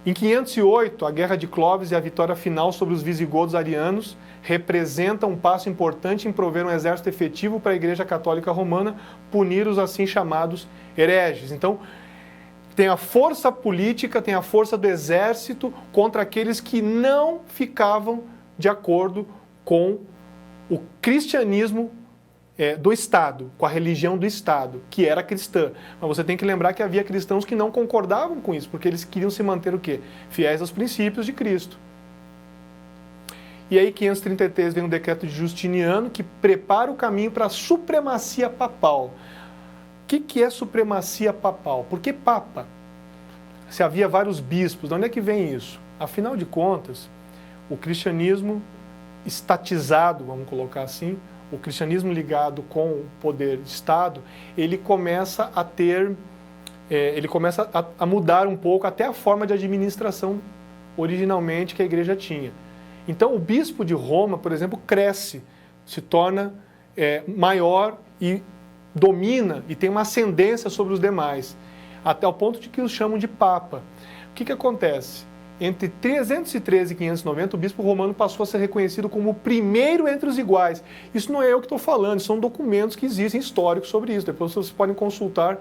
Speaker 2: Em 508, a Guerra de Clovis e a vitória final sobre os visigodos arianos representam um passo importante em prover um exército efetivo para a Igreja Católica Romana punir os assim chamados hereges. Então, tem a força política, tem a força do exército contra aqueles que não ficavam de acordo com o cristianismo do Estado, com a religião do Estado, que era cristã. Mas você tem que lembrar que havia cristãos que não concordavam com isso, porque eles queriam se manter o quê? Fiéis aos princípios de Cristo. E aí, em 533, vem um decreto de Justiniano que prepara o caminho para a supremacia papal. O que é supremacia papal? Por que Papa? se havia vários bispos. De onde é que vem isso? Afinal de contas, o cristianismo estatizado, vamos colocar assim, o cristianismo ligado com o poder de Estado, ele começa a ter, a mudar um pouco até a forma de administração originalmente que a igreja tinha. Então o bispo de Roma, por exemplo, cresce, se torna maior e domina e tem uma ascendência sobre os demais, até o ponto de que os chamam de Papa. O que acontece? Entre 313 e 590, o bispo romano passou a ser reconhecido como o primeiro entre os iguais. Isso não é eu que estou falando, são documentos que existem históricos sobre isso. Depois vocês podem consultar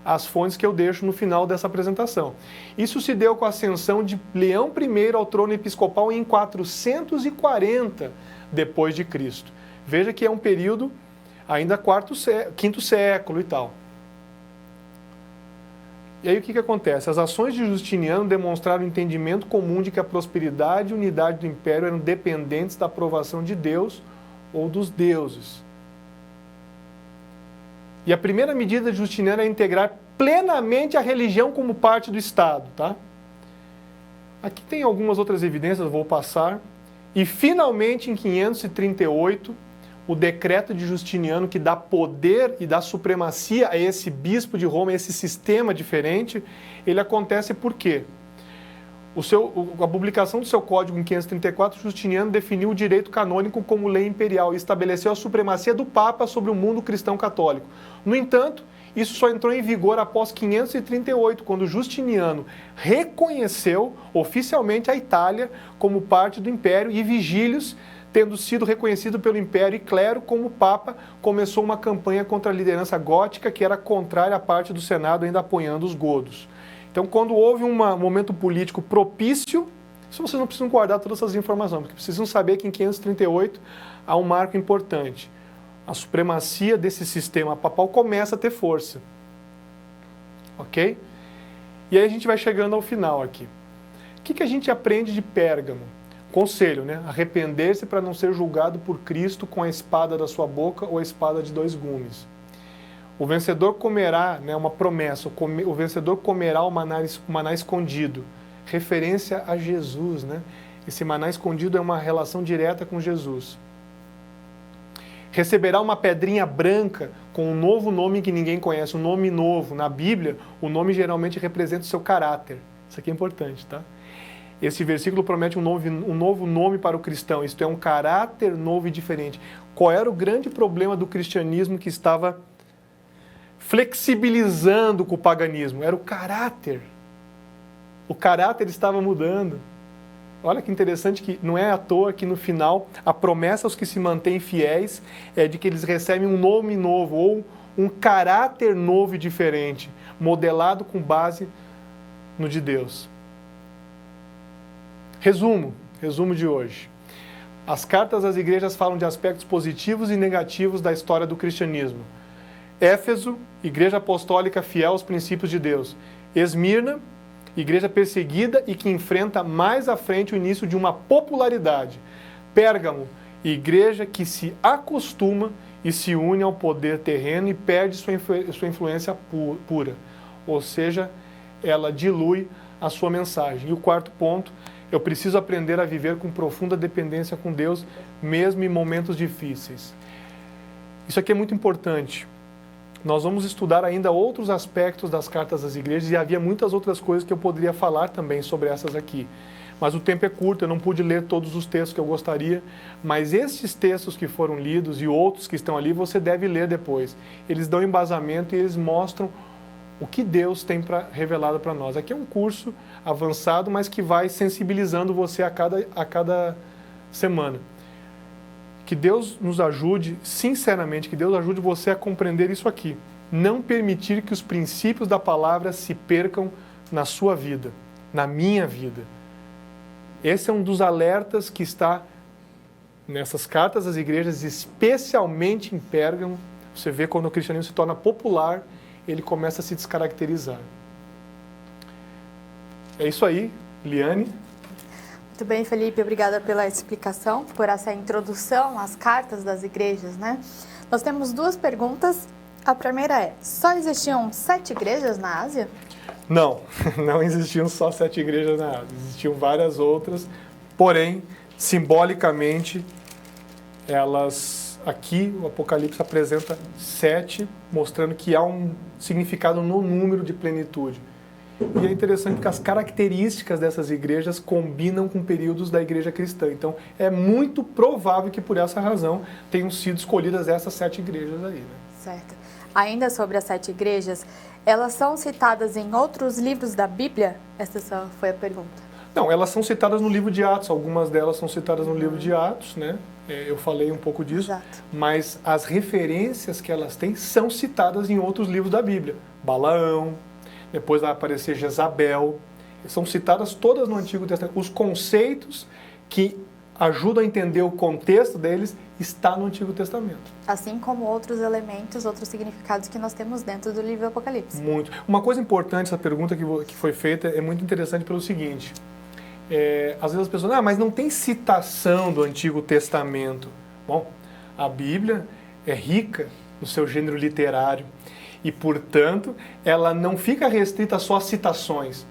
Speaker 2: as fontes que eu deixo no final dessa apresentação. Isso se deu com a ascensão de Leão I ao trono episcopal em 440 depois de Cristo. Veja que é um período ainda quinto século e tal. E aí o que acontece? As ações de Justiniano demonstraram o entendimento comum de que a prosperidade e unidade do império eram dependentes da aprovação de Deus ou dos deuses. E a primeira medida de Justiniano é integrar plenamente a religião como parte do Estado. Tá? Aqui tem algumas outras evidências, vou passar. E finalmente, em 538, o decreto de Justiniano, que dá poder e dá supremacia a esse bispo de Roma, a esse sistema diferente, ele acontece por quê? A publicação do seu código em 534, Justiniano definiu o direito canônico como lei imperial e estabeleceu a supremacia do Papa sobre o mundo cristão católico. No entanto, isso só entrou em vigor após 538, quando Justiniano reconheceu oficialmente a Itália como parte do Império e Vigílios, tendo sido reconhecido pelo Império e clero como Papa, começou uma campanha contra a liderança gótica que era contrária à parte do Senado, ainda apoiando os godos. Então, quando houve um momento político propício, isso vocês não precisam guardar todas essas informações, porque precisam saber que em 538 há um marco importante. A supremacia desse sistema papal começa a ter força. Ok? E aí a gente vai chegando ao final aqui. O que a gente aprende de Pérgamo? Conselho, né? Arrepender-se para não ser julgado por Cristo com a espada da sua boca ou a espada de dois gumes. O vencedor comerá, né, uma promessa, o vencedor comerá o maná escondido, referência a Jesus, né? Esse maná escondido é uma relação direta com Jesus. Receberá uma pedrinha branca com um novo nome que ninguém conhece, um nome novo. Na Bíblia, o nome geralmente representa o seu caráter. Isso aqui é importante, tá? Esse versículo promete um novo nome para o cristão, isto é, um caráter novo e diferente. Qual era o grande problema do cristianismo que estava flexibilizando com o paganismo? Era o caráter. O caráter estava mudando. Olha que interessante que não é à toa que no final a promessa aos que se mantêm fiéis é de que eles recebem um nome novo ou um caráter novo e diferente, modelado com base no de Deus. Resumo de hoje. As cartas às igrejas falam de aspectos positivos e negativos da história do cristianismo. Éfeso, igreja apostólica fiel aos princípios de Deus. Esmirna, igreja perseguida e que enfrenta mais à frente o início de uma popularidade. Pérgamo, igreja que se acostuma e se une ao poder terreno e perde sua influência pura. Ou seja, ela dilui a sua mensagem. E o quarto ponto, eu preciso aprender a viver com profunda dependência com Deus, mesmo em momentos difíceis. Isso aqui é muito importante. Nós vamos estudar ainda outros aspectos das cartas às igrejas e havia muitas outras coisas que eu poderia falar também sobre essas aqui. Mas o tempo é curto, eu não pude ler todos os textos que eu gostaria, mas esses textos que foram lidos e outros que estão ali, você deve ler depois. Eles dão embasamento e eles mostram o que Deus tem revelado para nós. Aqui é um curso avançado, mas que vai sensibilizando você a cada semana. Que Deus nos ajude, sinceramente, que Deus ajude você a compreender isso aqui. Não permitir que os princípios da palavra se percam na sua vida, na minha vida. Esse é um dos alertas que está nessas cartas às igrejas, especialmente em Pérgamo. Você vê quando o cristianismo se torna popular, ele começa a se descaracterizar. É isso aí, Liane.
Speaker 1: Muito bem, Felipe, obrigada pela explicação, por essa introdução às cartas das igrejas, né? Nós temos duas perguntas. A primeira é, só existiam 7 igrejas na Ásia?
Speaker 2: Não, não existiam só 7 igrejas na Ásia, existiam várias outras, porém, simbolicamente, aqui o Apocalipse apresenta 7, mostrando que há um significado no número de plenitude. E é interessante porque as características dessas igrejas combinam com períodos da igreja cristã. Então, é muito provável que por essa razão tenham sido escolhidas essas 7 igrejas aí, né?
Speaker 1: Certo. Ainda sobre as 7 igrejas, elas são citadas em outros livros da Bíblia? Essa só foi a pergunta.
Speaker 2: Não, elas são citadas no livro de Atos. Algumas delas são citadas no livro de Atos, né? Eu falei um pouco disso.
Speaker 1: Exato.
Speaker 2: Mas as referências que elas têm são citadas em outros livros da Bíblia. Balaão, depois vai aparecer Jezabel. São citadas todas no Antigo Testamento. Os conceitos que ajudam a entender o contexto deles está no Antigo Testamento.
Speaker 1: Assim como outros elementos, outros significados que nós temos dentro do livro Apocalipse.
Speaker 2: Muito. Uma coisa importante, essa pergunta que foi feita é muito interessante pelo seguinte. Às vezes as pessoas, mas não tem citação do Antigo Testamento. Bom, a Bíblia é rica no seu gênero literário e, portanto, ela não fica restrita só a citações.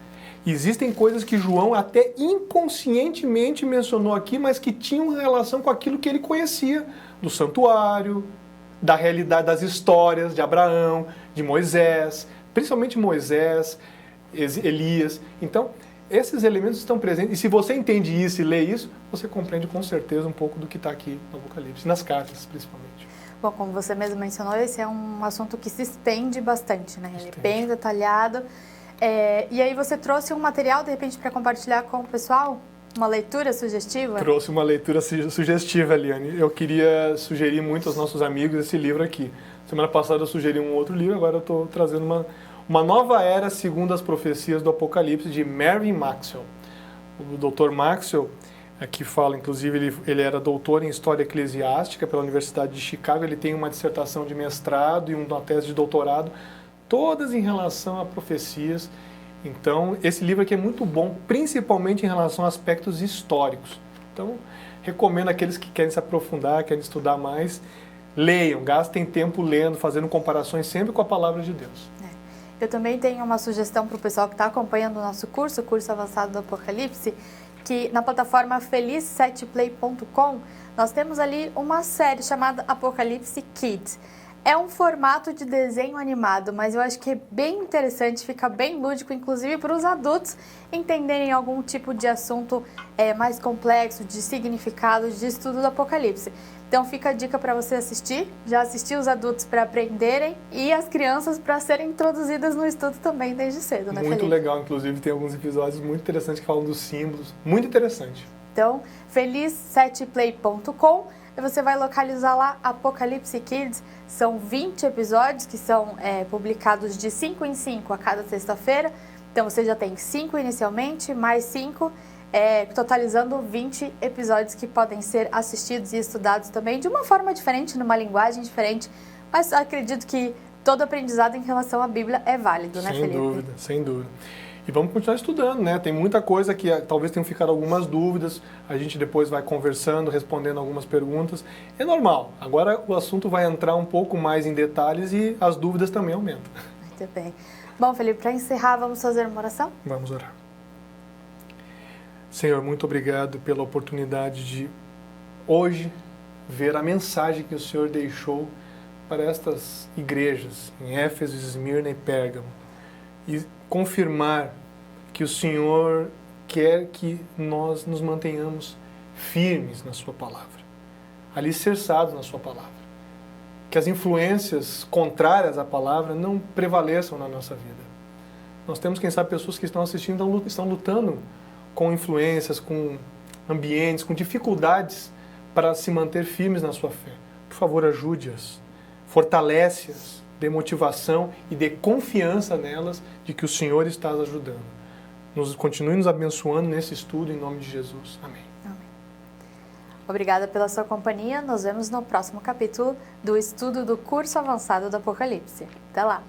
Speaker 2: Existem coisas que João até inconscientemente mencionou aqui, mas que tinham relação com aquilo que ele conhecia do santuário, da realidade das histórias de Abraão, de Moisés, principalmente Moisés, Elias. Então, esses elementos estão presentes, e se você entende isso e lê isso, você compreende com certeza um pouco do que está aqui no Apocalipse, nas cartas principalmente.
Speaker 1: Bom, como você mesmo mencionou, esse é um assunto que se estende bastante, né? Ele é bem detalhado. E aí você trouxe um material, de repente, para compartilhar com o pessoal? Uma leitura sugestiva?
Speaker 2: Trouxe uma leitura sugestiva, Eliane. Eu queria sugerir muito aos nossos amigos esse livro aqui. Semana passada eu sugeri um outro livro, agora eu estou trazendo uma nova era segundo as profecias do Apocalipse, de Mervyn Maxwell. O Dr. Maxwell, aqui fala, inclusive, ele era doutor em História Eclesiástica pela Universidade de Chicago, ele tem uma dissertação de mestrado e uma tese de doutorado, todas em relação a profecias. Então, esse livro aqui é muito bom, principalmente em relação a aspectos históricos. Então, recomendo àqueles que querem se aprofundar, querem estudar mais, leiam, gastem tempo lendo, fazendo comparações sempre com a Palavra de Deus.
Speaker 1: Eu também tenho uma sugestão para o pessoal que está acompanhando o nosso curso, o curso avançado do Apocalipse, que na plataforma feliz7play.com nós temos ali uma série chamada Apocalipse Kids. É um formato de desenho animado, mas eu acho que é bem interessante, fica bem lúdico, inclusive para os adultos entenderem algum tipo de assunto mais complexo, de significados, de estudo do Apocalipse. Então fica a dica para você assistir, já assistir os adultos para aprenderem e as crianças para serem introduzidas no estudo também desde cedo, né,
Speaker 2: Muito
Speaker 1: Felipe?
Speaker 2: legal, inclusive tem alguns episódios muito interessantes que falam dos símbolos, muito interessante.
Speaker 1: Então, feliz7play.com e você vai localizar lá Apocalipse Kids. São 20 episódios que são publicados de 5 em 5 a cada sexta-feira. Então você já tem 5 inicialmente, mais 5, totalizando 20 episódios que podem ser assistidos e estudados também de uma forma diferente, numa linguagem diferente. Mas acredito que todo aprendizado em relação à Bíblia é válido, né, Felipe?
Speaker 2: Sem dúvida, sem dúvida. E vamos continuar estudando, né? Tem muita coisa que talvez tenham ficado algumas dúvidas, a gente depois vai conversando, respondendo algumas perguntas. É normal, agora o assunto vai entrar um pouco mais em detalhes e as dúvidas também aumentam.
Speaker 1: Muito bem. Bom, Felipe, para encerrar, vamos fazer uma oração?
Speaker 2: Vamos orar. Senhor, muito obrigado pela oportunidade de hoje ver a mensagem que o Senhor deixou para estas igrejas, em Éfeso, Esmirna e Pérgamo, e confirmar que o Senhor quer que nós nos mantenhamos firmes na sua palavra, alicerçados na sua palavra, que as influências contrárias à palavra não prevaleçam na nossa vida. Nós temos, quem sabe, pessoas que estão assistindo, estão lutando com influências, com ambientes, com dificuldades para se manter firmes na sua fé. Por favor, ajude-as, fortalece-as, dê motivação e dê confiança nelas de que o Senhor está as ajudando. Continue nos abençoando nesse estudo, em nome de Jesus. Amém.
Speaker 1: Amém. Obrigada pela sua companhia. Nos vemos no próximo capítulo do estudo do curso avançado do Apocalipse. Até lá!